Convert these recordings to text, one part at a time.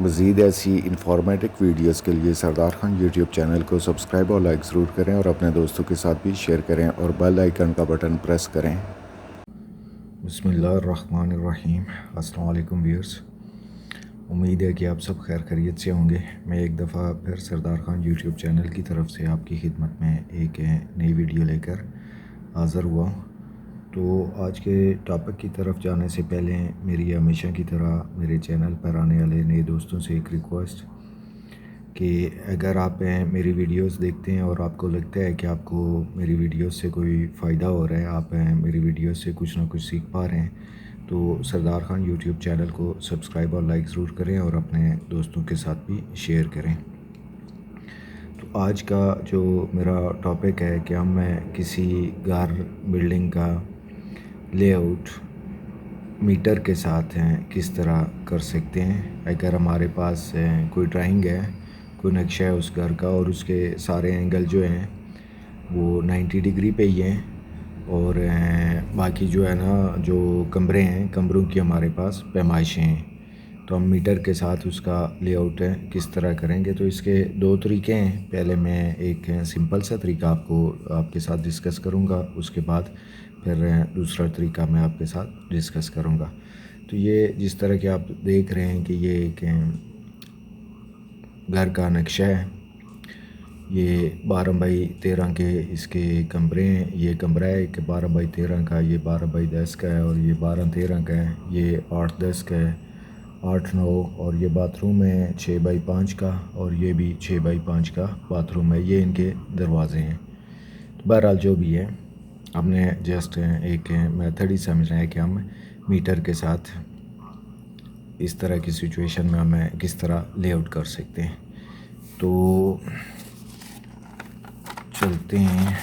मज़ीद ऐसी informative videos के लिए सरदार खान यूट्यूब चैनल को सब्सक्राइब और लाइक ज़रूर करें और अपने दोस्तों के साथ भी शेयर करें और बेल आइकन का बटन प्रेस करें। बिस्मिल्लाहिर्रहमानिर्रहीम। अस्सलाम वालेकुम व्यूअर्स, उम्मीद है कि आप सब खैर खैरियत से होंगे। मैं एक दफ़ा फिर सरदार खान यूट्यूब चैनल की तरफ से आपकी खिदमत में एक नई वीडियो लेकर हाज़िर हुआ हूँ। तो आज के टॉपिक की तरफ जाने से पहले मेरी हमेशा की तरह मेरे चैनल पर आने वाले नए दोस्तों से एक रिक्वेस्ट कि अगर आप मेरी वीडियोस देखते हैं और आपको लगता है कि आपको मेरी वीडियोस से कोई फ़ायदा हो रहा है, आप मेरी वीडियोस से कुछ ना कुछ सीख पा रहे हैं, तो सरदार खान यूट्यूब चैनल को सब्सक्राइब और लाइक ज़रूर करें और अपने दोस्तों के साथ भी शेयर करें। तो आज का जो मेरा टॉपिक है कि हम किसी घर बिल्डिंग का लेआउट मीटर के साथ हैं किस तरह कर सकते हैं। अगर हमारे पास कोई ड्राइंग है, कोई नक्शा है उस घर का और उसके सारे एंगल जो हैं वो 90 डिग्री पे ही हैं और बाकी जो है ना, जो कमरे हैं, कमरों की हमारे पास पैमाइशें हैं, तो हम मीटर के साथ उसका लेआउट है किस तरह करेंगे। तो इसके दो तरीके हैं। पहले मैं एक सिंपल सा तरीका आपके साथ डिस्कस करूंगा, उसके बाद फिर दूसरा तरीका मैं आपके साथ डिस्कस करूंगा। तो ये जिस तरह के आप देख रहे हैं कि ये एक घर का नक्शा है, ये 12 बाई 13 के इसके कमरे हैं। ये कमरा है एक 12 बाई 13 का, ये 12 बाई 10 का है और ये 12-13 का है, ये 8-10 का है, 8-9, और ये बाथरूम है 6 बाई 5 का और ये भी 6 बाई 5 का बाथरूम है। ये इनके दरवाज़े हैं। तो बहरहाल जो भी है, हमने जस्ट एक मेथड ही समझना है कि हम मीटर के साथ इस तरह की सिचुएशन में हमें किस तरह लेआउट कर सकते हैं। तो चलते हैं।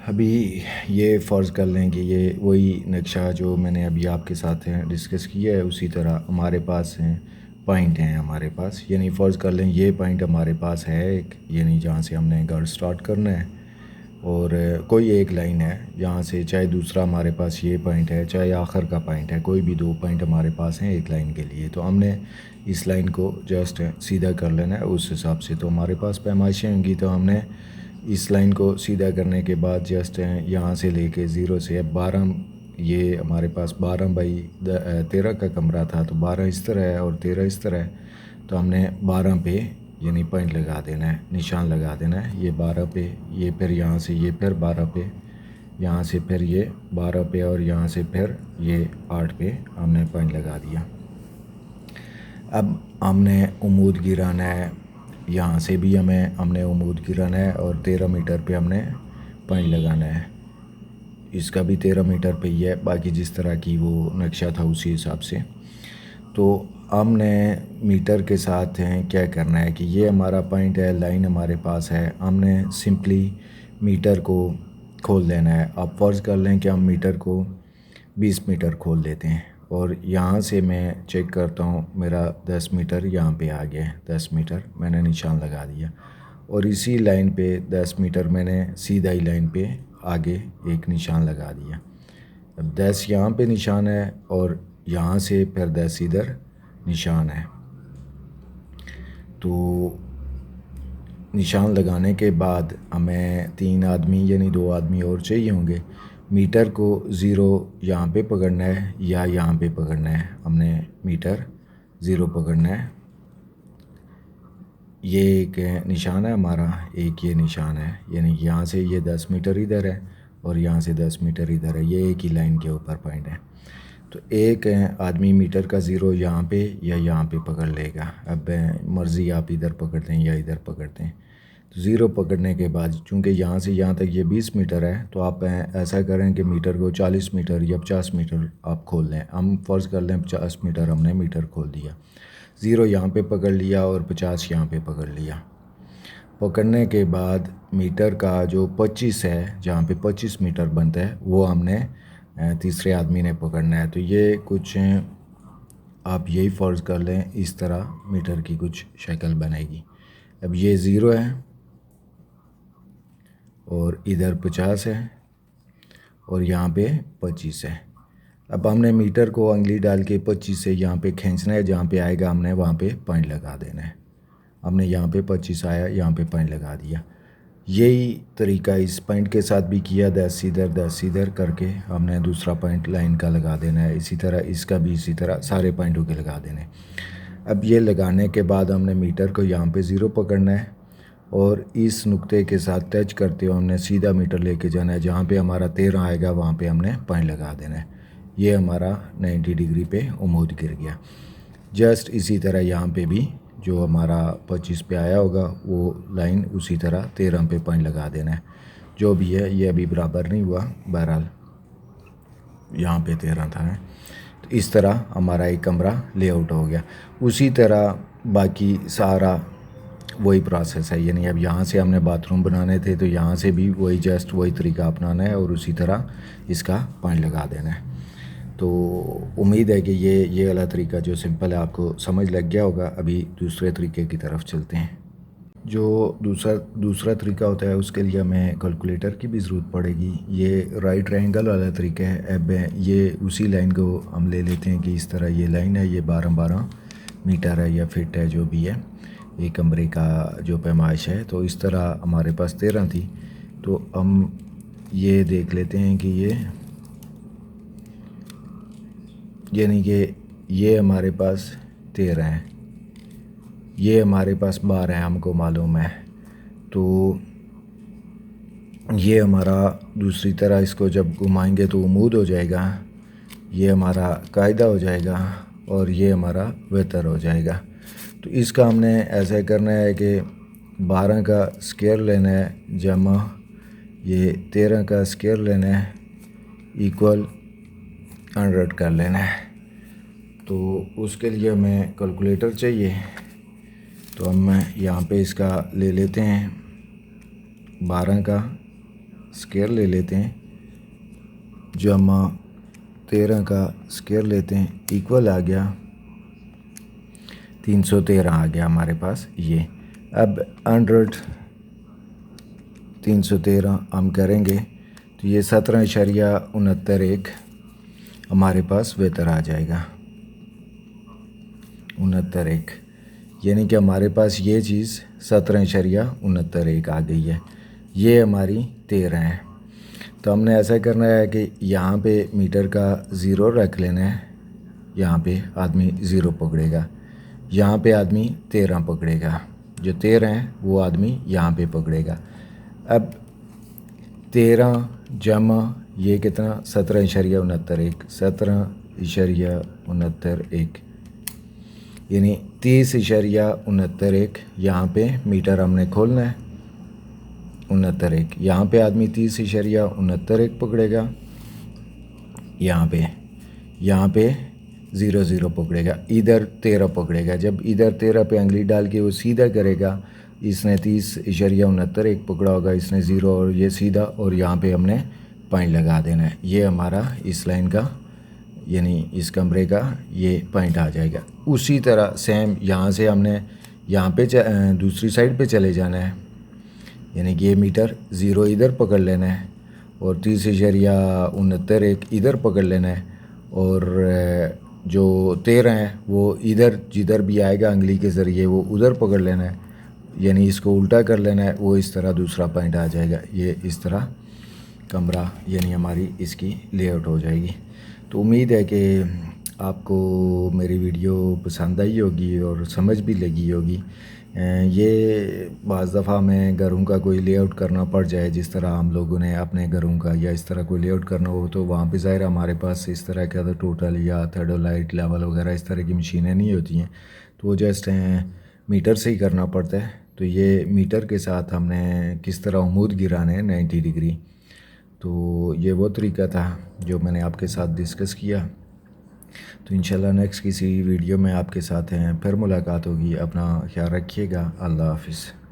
अभी ये फ़र्ज़ कर लें कि ये वही नक्शा जो मैंने अभी आपके साथ डिस्कस किया है, उसी तरह हमारे पास पॉइंट हैं हमारे पास। यानी फ़र्ज़ कर लें ये पॉइंट हमारे पास है एक, यानी जहाँ से हमने घर स्टार्ट करना है, और कोई एक लाइन है जहाँ से, चाहे दूसरा हमारे पास ये पॉइंट है, चाहे आखिर का पॉइंट है, कोई भी दो पॉइंट हमारे पास हैं एक लाइन के लिए। तो हमने इस लाइन को जस्ट सीधा कर लेना है उस हिसाब से। तो हमारे पास पैमाइशें होंगी, तो हमने इस लाइन को सीधा करने के बाद जस्ट यहाँ से लेके 0 से 12, ये हमारे पास 12 बाई 13 का कमरा था, तो 12 इस तरह है और 13 इस तरह है। तो हमने 12 पे यानी पॉइंट लगा देना है, निशान लगा देना है। ये 12 पे, ये फिर यहाँ से ये फिर 12 पे, यहाँ से फिर ये 12 पे और यहाँ से फिर ये 8 पे हमने पॉइंट लगा दिया। अब हमने उमूद गिराना है, यहाँ से भी हमने उमूद गिराना है और 13 मीटर पे हमने पॉइंट लगाना है। इसका भी 13 मीटर पे ही है, बाकी जिस तरह की वो नक्शा था उसी हिसाब से। तो हमने मीटर के साथ हैं क्या करना है कि ये हमारा पॉइंट है, लाइन हमारे पास है, हमने सिंपली मीटर को खोल देना है। आप फ़र्ज़ कर लें कि हम मीटर को 20 मीटर खोल लेते हैं और यहाँ से मैं चेक करता हूँ, मेरा 10 मीटर यहाँ पे आ गया है। 10 मीटर मैंने निशान लगा दिया और इसी लाइन पे 10 मीटर मैंने सीधा ही लाइन पे आगे एक निशान लगा दिया। अब 10 यहाँ पे निशान है और यहाँ से फिर 10 इधर निशान है। तो निशान लगाने के बाद हमें 3 आदमी यानी 2 आदमी और चाहिए होंगे। मीटर को 0 यहाँ पे पकड़ना है या यहाँ पे पकड़ना है। हमने मीटर 0 पकड़ना है। ये एक निशान है हमारा, एक ये निशान है, यानी यहाँ से ये 10 मीटर इधर है और यहाँ से 10 मीटर इधर है। ये एक ही लाइन के ऊपर पॉइंट है। तो एक आदमी मीटर का 0 यहाँ पे या यहाँ पे पकड़ लेगा। अब मर्ज़ी आप इधर पकड़ दें या इधर पकड़ दें। तो 0 पकड़ने के बाद, चूँकि यहाँ से यहाँ तक ये 20 मीटर है, तो आप ऐसा करें कि मीटर को 40 मीटर या 50 मीटर आप खोल लें। हम फ़र्ज़ कर लें 50 मीटर हमने मीटर खोल दिया, 0 यहाँ पे पकड़ लिया और 50 यहाँ पे पकड़ लिया। पकड़ने के बाद मीटर का जो 25 है, जहाँ पे 25 मीटर बनता है, वो हमने तीसरे आदमी ने पकड़ना है। तो ये कुछ आप यही फ़र्ज़ कर लें, इस तरह मीटर की कुछ शक्ल बनेगी। अब ये 0 है और इधर 50 है और यहाँ पे 25 है। अब हमने मीटर को उंगली डाल के 25 से यहाँ पे खींचना है, जहाँ पे आएगा हमने वहाँ पे पॉइंट लगा देना है। हमने यहाँ पे 25 आया, यहाँ पे पॉइंट लगा दिया। यही तरीका इस पॉइंट के साथ भी किया, 10 इधर करके हमने दूसरा पॉइंट लाइन का लगा देना है। इसी तरह इसका भी इसी तरह सारे पॉइंटों के लगा देने। अब ये लगाने के बाद हमने मीटर को यहाँ पे 0 पकड़ना है और इस नुक्ते के साथ टच करते हुए हमने सीधा मीटर लेके जाना है। जहाँ पे हमारा 13 आएगा वहाँ पे हमने पॉइंट लगा देना है। ये हमारा 90 डिग्री पे उम्मूद गिर गया। जस्ट इसी तरह यहाँ पे भी जो हमारा 25 पे आया होगा वो लाइन उसी तरह 13 पे पॉइंट लगा देना है। जो भी है ये अभी बराबर नहीं हुआ, बहरहाल यहाँ पे 13 था। तो इस तरह हमारा एक कमरा लेआउट हो गया। उसी तरह बाकी सारा वही प्रोसेस है, यानी अब यहाँ से हमने बाथरूम बनाने थे तो यहाँ से भी वही जस्ट वही तरीका अपनाना है और उसी तरह इसका पॉइंट लगा देना है। तो उम्मीद है कि ये वाला तरीका जो सिंपल है आपको समझ लग गया होगा। अभी दूसरे तरीके की तरफ चलते हैं। जो दूसरा तरीका होता है उसके लिए हमें कैलकुलेटर की भी ज़रूरत पड़ेगी। ये राइट ट्रायंगल वाला तरीका है। अब ये उसी लाइन को हम ले लेते हैं कि इस तरह ये लाइन है, ये 12 मीटर है या फिट है, जो भी है ये कमरे का जो पैमाइश है। तो इस तरह हमारे पास 13 थी, तो हम ये देख लेते हैं कि यानी कि ये हमारे पास 13 है, ये हमारे पास 12 है, हमको मालूम है। तो ये हमारा दूसरी तरह इसको जब घुमाएंगे तो उम्मूद हो जाएगा, ये हमारा कायदा हो जाएगा और ये हमारा वेतर हो जाएगा। तो इसका हमने ऐसा करना है कि 12 का स्क्वायर लेना है जमा ये 13 का स्क्वायर लेना है इक्वल 100 कर लेना है। तो उसके लिए हमें कैलकुलेटर चाहिए, तो हम यहाँ पे इसका ले लेते हैं, 12 का स्क्वायर ले लेते हैं जमा 13 का स्क्वायर लेते हैं, इक्वल आ गया 313 आ गया हमारे पास ये। अब 100 313 हम करेंगे तो ये 17.69 हमारे पास वेतर आ जाएगा, 69, यानी कि हमारे पास ये चीज़ 17.69 आ गई है। ये हमारी 13 है। तो हमने ऐसा करना है कि यहाँ पे मीटर का 0 रख लेना है, यहाँ पे आदमी 0 पकड़ेगा, यहाँ पे आदमी 13 पकड़ेगा, जो 13 है वो आदमी यहाँ पे पकड़ेगा। अब 13 जमा ये कितना 17.69 17.69 यानी 30.69 यहाँ पे मीटर हमने खोलना है, 69 यहाँ पे आदमी 30.69 पकड़ेगा, यहाँ पे 00 पकड़ेगा, इधर 13 पकड़ेगा। जब इधर 13 पे उंगली डाल के वो सीधा करेगा, इसने 30.69 पकड़ा होगा, इसने 0 और ये सीधा, और यहाँ पे हमने पॉइंट लगा देना है। ये हमारा इस लाइन का यानी इस कमरे का ये पॉइंट आ जाएगा। उसी तरह सेम यहाँ से हमने यहाँ पे दूसरी साइड पे चले जाना है, यानी कि ये मीटर 0 इधर पकड़ लेना है और 30.69 इधर पकड़ लेना है, और जो 13 है वो इधर जिधर भी आएगा उंगली के ज़रिए वो उधर पकड़ लेना है, यानी इसको उल्टा कर लेना है, वो इस तरह दूसरा पॉइंट आ जाएगा। ये इस तरह कमरा यानी हमारी इसकी लेआउट हो जाएगी। तो उम्मीद है कि आपको मेरी वीडियो पसंद आई होगी और समझ भी लगी होगी। ये बाज़ दफ़ा में घरों का कोई लेआउट करना पड़ जाए, जिस तरह हम लोगों ने अपने घरों का या इस तरह कोई लेआउट करना हो, तो वहाँ पे ज़ाहिर हमारे पास इस तरह का तो टोटल या थर्डोलाइट लेवल वगैरह इस तरह की मशीनें नहीं होती हैं, तो वो जस्ट मीटर से ही करना पड़ता है। तो ये मीटर के साथ हमने किस तरह उम्मूद गिराने हैं 90 डिग्री, तो ये वो तरीका था जो मैंने आपके साथ डिस्कस किया। तो इंशाल्लाह नेक्स्ट किसी वीडियो में आपके साथ हैं फिर मुलाकात होगी। अपना ख्याल रखिएगा। अल्लाह हाफ़िज़।